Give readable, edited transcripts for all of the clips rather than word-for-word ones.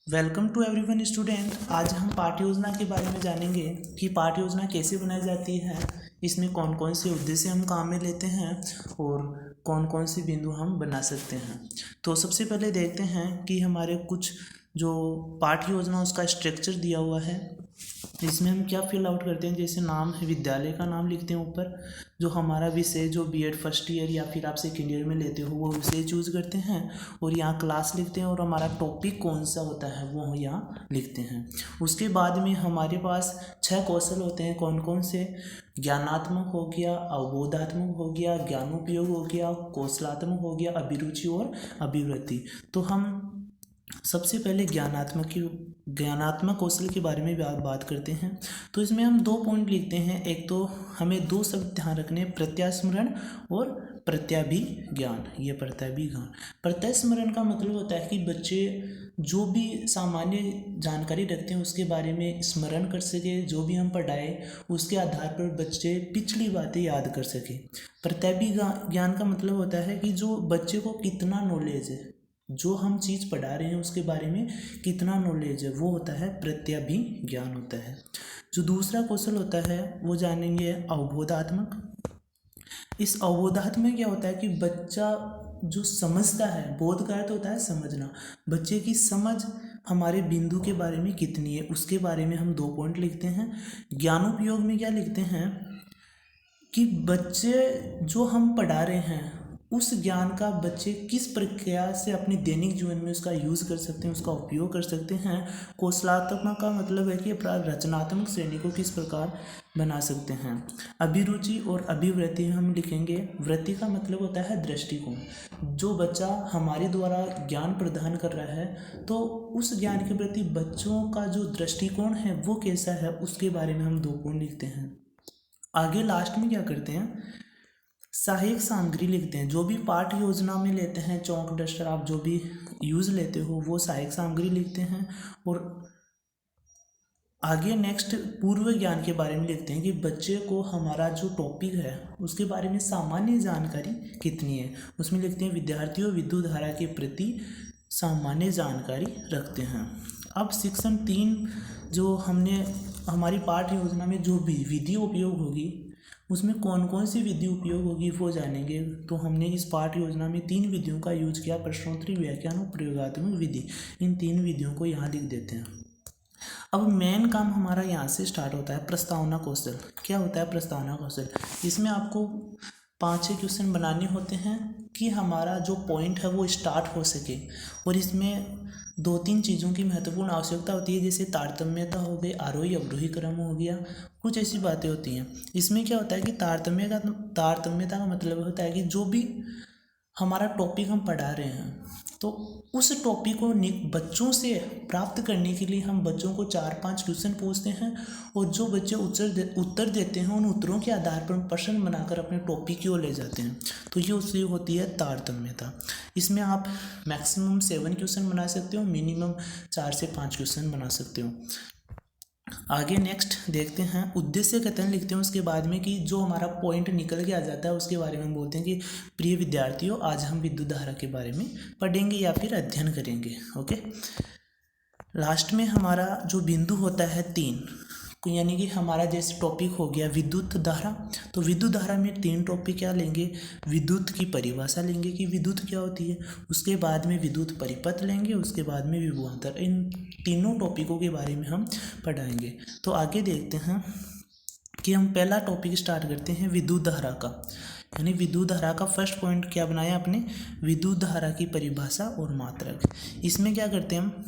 Welcome to everyone student. आज हम पाठ्य योजना के बारे में जानेंगे कि पाठ्य योजना कैसे बनाई जाती है, इसमें कौन कौन से उद्देश्य हम काम में लेते हैं और कौन कौन से बिंदु हम बना सकते हैं। तो सबसे पहले देखते हैं कि हमारे कुछ जो पाठ्य योजना उसका स्ट्रक्चर दिया हुआ है, इसमें हम क्या फिल आउट करते हैं। जैसे नाम है, विद्यालय का नाम लिखते हैं ऊपर, जो हमारा विषय जो बीएड फर्स्ट ईयर या फिर आप सेकेंड ईयर में लेते हो वो विषय चूज करते हैं और यहाँ क्लास लिखते हैं और हमारा टॉपिक कौन सा होता है वो यहाँ लिखते हैं। उसके बाद में हमारे पास 6 कौशल होते हैं। कौन कौन से? ज्ञानात्मक हो गया, अवबोधात्मक हो गया, ज्ञानोपयोग हो गया, कौशलात्मक हो गया, अभिरुचि और अभिवृत्ति। तो हम सबसे पहले ज्ञानात्मक कौशल के बारे में बात करते हैं। तो इसमें हम 2 पॉइंट लिखते हैं। एक तो हमें 2 शब्द ध्यान रखने, प्रत्यास्मरण और प्रत्याभिज्ञान। ये प्रत्यास्मरण का मतलब होता है कि बच्चे जो भी सामान्य जानकारी रखते हैं उसके बारे में स्मरण कर सके, जो भी हम पढ़ाए उसके आधार पर बच्चे पिछली बातें याद कर सके। प्रत्याभिज्ञान का मतलब होता है कि जो बच्चे को कितना नॉलेज है, जो हम चीज़ पढ़ा रहे हैं उसके बारे में कितना नॉलेज है, वो होता है प्रत्याभिज्ञान होता है। जो दूसरा कौशल होता है वो जानेंगे अवबोधात्मक। इस अवबोधात्मक क्या होता है कि बच्चा जो समझता है, बोध का अर्थ होता है समझना, बच्चे की समझ हमारे बिंदु के बारे में कितनी है उसके बारे में हम 2 पॉइंट लिखते हैं। ज्ञानोपयोग में क्या लिखते हैं कि बच्चे जो हम पढ़ा रहे हैं उस ज्ञान का बच्चे किस प्रक्रिया से अपने दैनिक जीवन में उसका यूज़ कर सकते हैं, उसका उपयोग कर सकते हैं। कौशलात्मक का मतलब है कि रचनात्मक श्रेणी को किस प्रकार बना सकते हैं। अभिरुचि और अभिवृत्ति हम लिखेंगे। वृत्ति का मतलब होता है दृष्टिकोण। जो बच्चा हमारे द्वारा ज्ञान प्रदान कर रहा है तो उस ज्ञान के प्रति बच्चों का जो दृष्टिकोण है वो कैसा है उसके बारे में हम 2 पॉइंट लिखते हैं। आगे लास्ट में क्या करते हैं, सहायक सामग्री लिखते हैं। जो भी पाठ्य योजना में लेते हैं, चौक डस्टर आप जो भी यूज़ लेते हो वो सहायक सामग्री लिखते हैं। और आगे नेक्स्ट पूर्व ज्ञान के बारे में लिखते हैं कि बच्चे को हमारा जो टॉपिक है उसके बारे में सामान्य जानकारी कितनी है। उसमें लिखते हैं विद्यार्थियों विद्युत धारा के प्रति सामान्य जानकारी रखते हैं। अब सेक्शन 3 जो हमने हमारी पाठ्य योजना में जो भी विधि उपयोग होगी उसमें कौन कौन सी विधि उपयोग होगी वो जानेंगे। तो हमने इस पाठ्य योजना में 3 विधियों का यूज किया, प्रश्नोत्तरी, व्याख्यान और प्रयोगात्मक विधि। इन 3 विधियों को यहाँ लिख देते हैं। अब मेन काम हमारा यहाँ से स्टार्ट होता है प्रस्तावना कौशल। क्या होता है प्रस्तावना कौशल? इसमें आपको 5-6 क्वेश्चन बनाने होते हैं कि हमारा जो पॉइंट है वो स्टार्ट हो सके। और इसमें 2-3 चीज़ों की महत्वपूर्ण आवश्यकता होती है, जैसे तारतम्यता हो गई, आरोही अवरोही क्रम हो गया, कुछ ऐसी बातें होती हैं। इसमें क्या होता है कि तारतम्यता का मतलब होता है कि जो भी हमारा टॉपिक हम पढ़ा रहे हैं तो उस टॉपिक को बच्चों से प्राप्त करने के लिए हम बच्चों को 4-5 क्वेश्चन पूछते हैं और जो बच्चे उत्तर देते हैं उन उत्तरों के आधार पर प्रश्न बनाकर अपने टॉपिक की ओर ले जाते हैं। तो ये उससे होती है तारतम्यता। इसमें आप मैक्सिमम 7 क्वेश्चन बना सकते हो, मिनिमम 4 से 5 क्वेश्चन बना सकते हो। आगे नेक्स्ट देखते हैं उद्देश्य कथन लिखते हैं उसके बाद में कि जो हमारा पॉइंट निकल के आ जाता है उसके बारे में हम बोलते हैं कि प्रिय विद्यार्थियों आज हम विद्युत धारा के बारे में पढ़ेंगे या फिर अध्ययन करेंगे। ओके, लास्ट में हमारा जो बिंदु होता है 3, यानी कि हमारा जैसे टॉपिक हो गया विद्युत धारा, तो विद्युत धारा में 3 टॉपिक क्या लेंगे, विद्युत की परिभाषा लेंगे कि विद्युत क्या होती है, उसके बाद में विद्युत परिपथ लेंगे, उसके बाद में विभवांतर। इन तीनों टॉपिकों के बारे में हम पढ़ाएंगे। तो आगे देखते हैं कि हम पहला टॉपिक स्टार्ट करते हैं विद्युत धारा का। यानी विद्युत धारा का फर्स्ट पॉइंट क्या बनाया आपने, विद्युत धारा की परिभाषा और मात्रक। इसमें क्या करते हैं हम,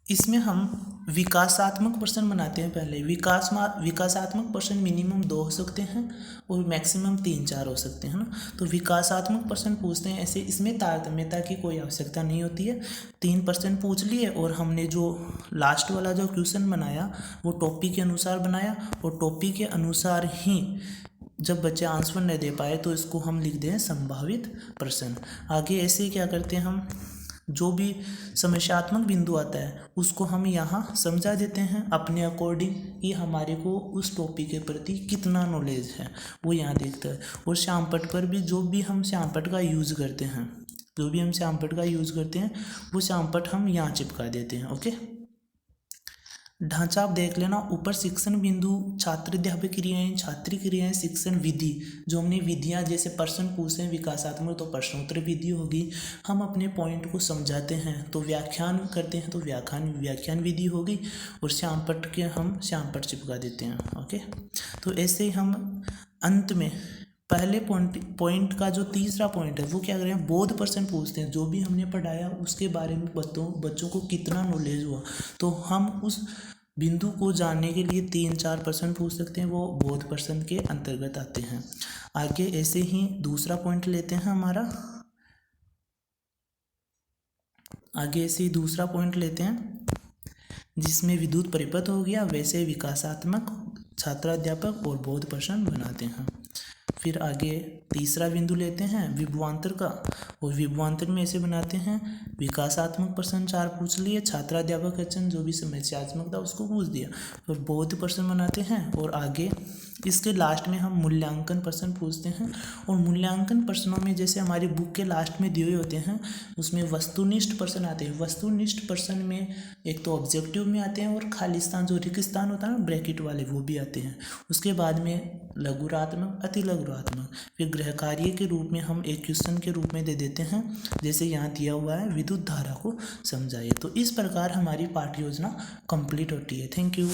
इसमें हम विकासात्मक प्रश्न बनाते हैं। पहले विकासात्मक प्रश्न मिनिमम 2 हो सकते हैं और मैक्सिमम 3-4 हो सकते हैं ना। तो विकासात्मक प्रश्न पूछते हैं ऐसे, इसमें तारतम्यता की कोई आवश्यकता नहीं होती है। 3 प्रश्न पूछ लिए और हमने जो लास्ट वाला जो क्वेश्चन बनाया वो टॉपिक के अनुसार बनाया और टॉपिक के अनुसार ही जब बच्चे आंसर नहीं दे पाए तो इसको हम लिख दें संभावित प्रश्न। आगे ऐसे क्या करते हैं हम, जो भी समस्यात्मक बिंदु आता है उसको हम यहाँ समझा देते हैं अपने अकॉर्डिंग कि हमारे को उस टॉपिक के प्रति कितना नॉलेज है वो यहाँ देखता है। और श्यामपट्ट पर भी जो भी हम श्यामपट्ट का यूज़ करते हैं जो भी हम श्यामपट्ट का यूज़ करते हैं वो श्यामपट्ट हम यहाँ चिपका देते हैं। ओके, ढांचा आप देख लेना, ऊपर शिक्षण बिंदु, छात्र अध्यापक क्रियाएं, छात्री क्रियाएं, शिक्षण विधि, जो हमने विधियां जैसे प्रश्न पूछे हैं विकासात्मक तो प्रश्नोत्तर विधि होगी, हम अपने पॉइंट को समझाते हैं तो व्याख्यान करते हैं तो व्याख्यान विधि होगी, और श्यामपट्ट के हम श्यामपट्ट चिपका देते हैं। ओके, तो ऐसे ही हम अंत में पहले पॉइंट का जो तीसरा पॉइंट है वो क्या करें, बोध प्रश्न पूछते हैं, जो भी हमने पढ़ाया उसके बारे में बच्चों को कितना नॉलेज हुआ, तो हम उस बिंदु को जानने के लिए 3-4 प्रश्न पूछ सकते हैं, वो बोध प्रश्न के अंतर्गत आते हैं। आगे ऐसे ही दूसरा पॉइंट लेते हैं हमारा, आगे ऐसे ही दूसरा पॉइंट लेते हैं जिसमें विद्युत परिपथ हो गया, वैसे विकासात्मक, छात्राध्यापक और बोध प्रश्न बनाते हैं। फिर आगे तीसरा बिंदु लेते हैं विभवांतर का, और विभवांतर में ऐसे बनाते हैं विकासात्मक प्रश्न 4 पूछ लिए, छात्राध्यापक क्वेश्चन जो भी समस्यात्मक था उसको पूछ दिया, और बोध प्रश्न बनाते हैं, और आगे इसके लास्ट में हम मूल्यांकन प्रश्न पूछते हैं। और मूल्यांकन प्रश्नों में जैसे हमारी बुक के लास्ट में दिए हुए होते हैं उसमें वस्तुनिष्ठ प्रश्न आते हैं। वस्तुनिष्ठ प्रश्न में एक तो ऑब्जेक्टिव में आते हैं, और खाली स्थान जो रिक्त स्थान होता है ना ब्रैकेट वाले वो भी आते हैं। उसके बाद में लघुरात्मक, अति लघुरात्मक, फिर गृह कार्य के रूप में हम एक क्वेश्चन के रूप में दे देते हैं, जैसे यहाँ दिया हुआ है विद्युत धारा को समझाइए। तो इस प्रकार हमारी पाठ्य योजना कंप्लीट होती है। Thank you.